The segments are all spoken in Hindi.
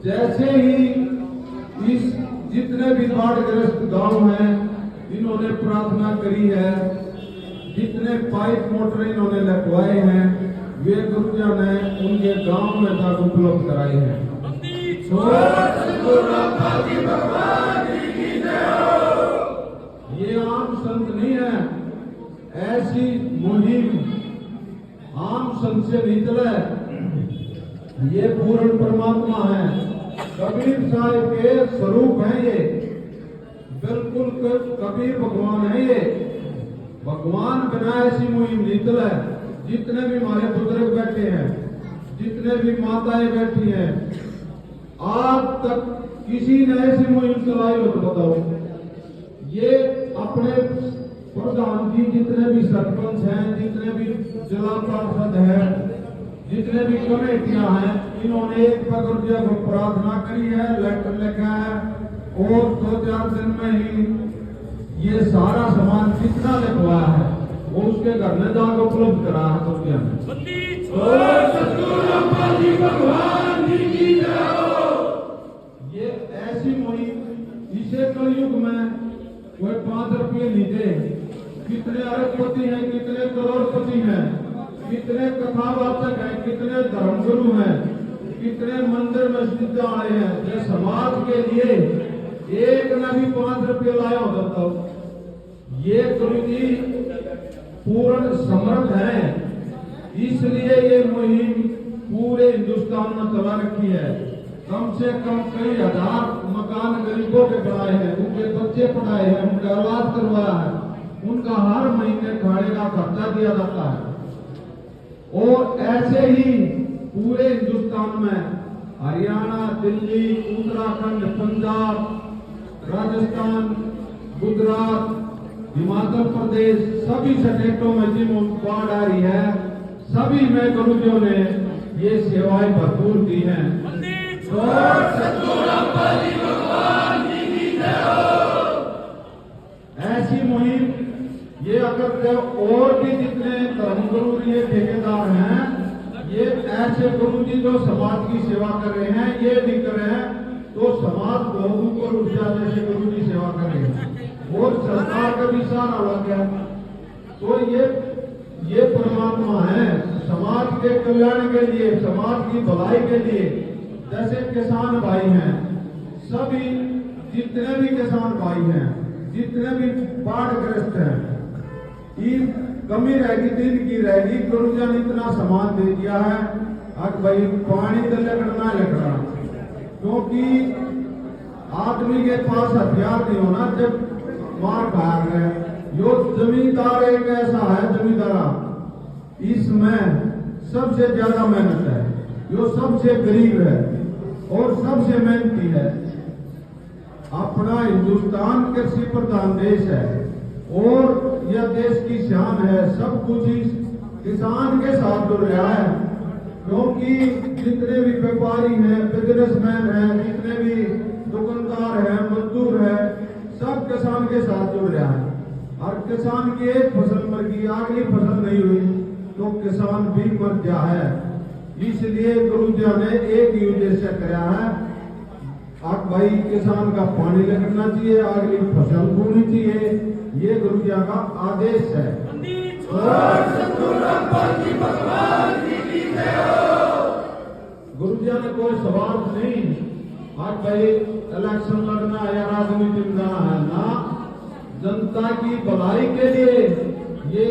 जैसे ही इस जितने भी बाढ़ग्रस्त गांव हैं इन्होंने प्रार्थना करी है, जितने पाइप मोटर इन्होंने लगवाए हैं वे गुरुजन ने उनके गांव में तक उपलब्ध कराए हैं। ये आम संत नहीं है, ऐसी मुहिम आम संत से नहीं चले, ये पूर्ण परमात्मा है, कबीर साहिब के स्वरूप है, ये बिल्कुल कबीर भगवान है, ये भगवान बिना ऐसी मुहिम नहीं चले। जितने भी हमारे बुजुर्ग बैठे हैं, जितने भी माताएं बैठी हैं, आज तक किसी ने ऐसी मुहिम चलाई हो तो बताओ। ये अपने प्रधान जी, जितने भी सरपंच हैं, जितने भी जिला पार्षद हैं, जितने भी कमेटियां हैं, इन्होंने एक पगड़िया को प्रार्थना करी है, लेटर लिखा है और 2-4 दिन में ही ये सारा सामान कितना लिखवाया है वो उसके घर में जाकर उपलब्ध करा है। ये ऐसी मुहिम, इसे कलयुग में कोई 5 रुपये नहीं दे, कितने अरबपति हैं, कितने करोड़पति हैं, कितने कथावाचक हैं, कितने धर्मगुरु हैं, कितने मंदिर मस्जिद आए हैं, ये समाज के लिए एक न भी 5 रुपये लाया होता तो ये गुरु जी पूर्ण समर्थ है, इसलिए ये मुहिम पूरे हिंदुस्तान में चला रखी है। कम से कम कई हजार मकान गरीबों के बनाए हैं, उनके बच्चे पढ़ाए हैं, उनका इलाज करवाया है, उनका हर महीने खाने का खर्चा दिया जाता है। और ऐसे ही पूरे हिंदुस्तान में हरियाणा, दिल्ली, उत्तराखंड, पंजाब, राजस्थान, गुजरात, हिमाचल प्रदेश, सभी स्टेटों में जिन बाढ़ आ रही है, सभी में गुरुजियों ने ये सेवाएं भरपूर दी हैं। ऐसी मुहिम ये अगर और भी जितने धर्मगुरु ये ठेकेदार हैं, ये ऐसे गुरु जी जो समाज की सेवा कर रहे हैं, ये भी कर रहे हैं तो समाज बहुत ऊपर उठ जाए, जैसे गुरु जी सेवा कर रहे हैं और सरकार का भी सहारा लग गया। तो ये परमात्मा है समाज के कल्याण के लिए, समाज की भलाई के लिए। जैसे किसान भाई हैं, सभी जितने भी किसान भाई हैं, जितने भी बाढ़ग्रस्त हैं, इन कमी रहेगी दिन की रहेगी, गुरुजन इतना सामान दे दिया है, अब भाई पानी तो लगना लगना, क्योंकि आदमी के पास हथियार नहीं होना जब मार भाग है। यो जमींदार एक ऐसा है, जमींदार इसमें सबसे ज्यादा मेहनत है, यो सबसे गरीब है और सबसे मेहनती है। अपना हिंदुस्तान कृषि प्रधान देश है और यह देश की शान है, सब कुछ इस किसान के साथ जुड़ रहा है, क्योंकि जितने भी व्यापारी हैं, बिजनेसमैन हैं, जितने भी दुकानदार हैं, मजदूर हैं, सब किसान के साथ जुड़ रहा है। और किसान की एक फसल मर गई, अगली फसल नहीं हुई तो किसान भी मर गया है। इसलिए गुरुजी ने एक ही उद्देश्य कराया है, आप भाई किसान का पानी लगना चाहिए, अगली फसल बोनी चाहिए, ये गुरुजी का आदेश है। गुरुजी ने कोई स्वार्थ नहीं, आज भाई इलेक्शन लड़ना या राजनीति में जाना है ना, जनता की भलाई के लिए ये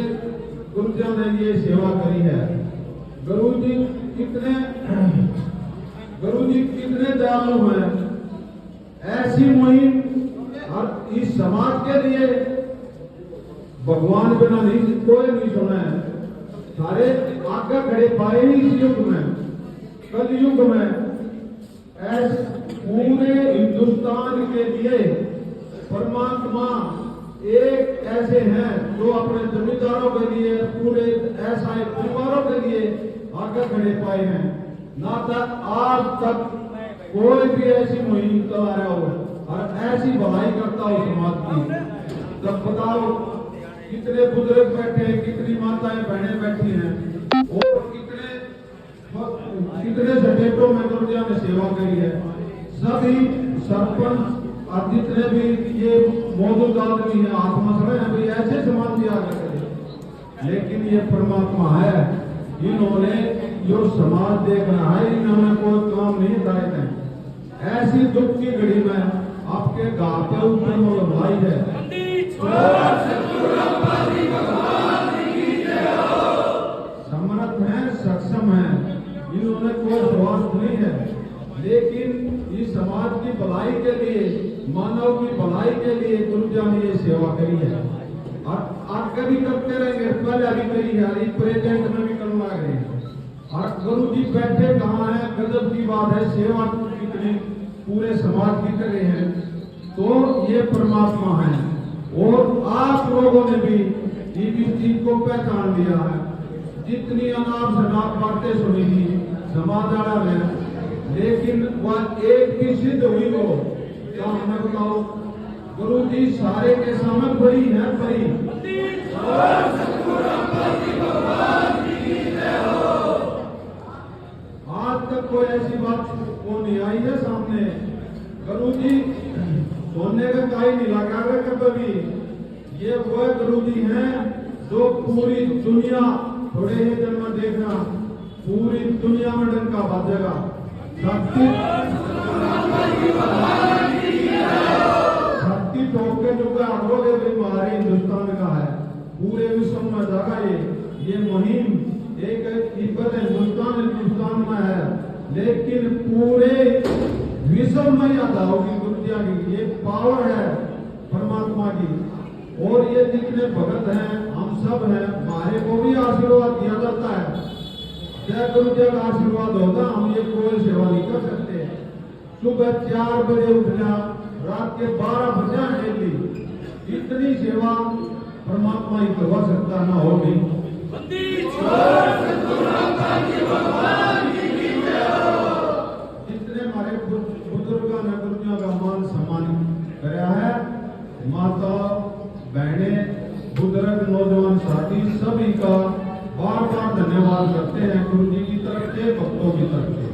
गुरुजी ने ये सेवा करी है। गुरुजी कितने दयालु हैं, ऐसी मुहिम और इस समाज के लिए भगवान बिना नहीं कोई नहीं सुना है, सारे आगे खड़े पाए ही इस युग में, कल युग में ऐसे पूरे हिंदुस्तान के लिए परमात्मा एक ऐसे हैं जो अपने जमींदारों के लिए, पूरे ऐसा परिवारों के लिए आगे खड़े पाए हैं। ना तक आज तक कोई भी ऐसी मुहिम चला रहा हो और ऐसी भलाई करता हो समाज की। जब बताओ कितने बुजुर्ग बैठे हैं, कितनी माताएं बहनें बैठी हैं और कितने स्टेटों में गुरुजी ने सेवा करी है। सभी सरपंच और जितने भी ये मौजूद आदमी है आत्मसड़े हैं भाई ऐसे समाज दिया करते, लेकिन ये परमात्मा है, इन्होंने जो समाज देखना है, इन्होंने कोई काम नहीं दायित्व है। ऐसी दुख की घड़ी में आपके गांव के ऊपर भाई है, समर्थ है, सक्षम है, इन्होंने कोई स्वार्थ नहीं है, लेकिन इस समाज की भलाई के लिए, मानव की भलाई के लिए गुरुजी ने ये सेवा करी है और आगे भी करते रहेंगे, पहले भी करी है, प्रेजेंट में भी करने लगे हैं। और गुरुजी बैठे कहाँ है, गजब की बात है, सेवा कितनी पूरे समाज की कर रहे हैं, तो ये परमात्मा है। और आप लोगों ने भी इस चीज को पहचान लिया है, जितनी अनाप शनाप बातें सुनी थी समाज में, लेकिन वह एक भी सिद्ध हुई हो, क्या हमें बताओ, गुरु जी सारे के सामने बड़ी है, बड़ी आज तक कोई ऐसी बात को नहीं आई है सामने। गुरु जी सोने का काई नहीं लगा रहे कभी, ये वो गुरु जी हैं जो पूरी दुनिया, थोड़े ही दिन में देखना पूरी दुनिया में डंका बाजेगा। शक्ति ठोक के जो आरोग्य भी हमारे हिंदुस्तान का है, पूरे विश्व में जागा ये मुहिम एक तिब्बत हिंदुस्तान में है, लेकिन पूरे विश्व में याद होगी गुरुजिया की ये पावर है परमात्मा की। और ये जितने भगत हैं, हम सब हैं, हमारे को भी आशीर्वाद दिया जाता है, जय गुरुजी का आशीर्वाद होगा, हम ये कोई सेवा नहीं कर सकते। सुबह 4 बजे उठना, रात के 12 बजे डेली, इतनी सेवा परमात्मा ही करवा सकता, ना हो नहीं। जितने हमारे बुजुर्गों ने गुरुजियों का मान सम्मान कराया है, माता बहने, बुजुर्ग, नौजवान साथी सभी का बार बार धन्यवाद करते हैं, गुरु जी की तरफ से, भक्तों की तरफ से।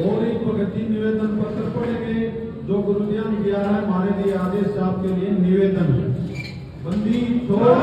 और एक प्रगति निवेदन पत्र पढ़ेंगे जो गुरु जी ने दिया है हमारे लिए, आदेश साहब के लिए निवेदन है। बंदी छोड़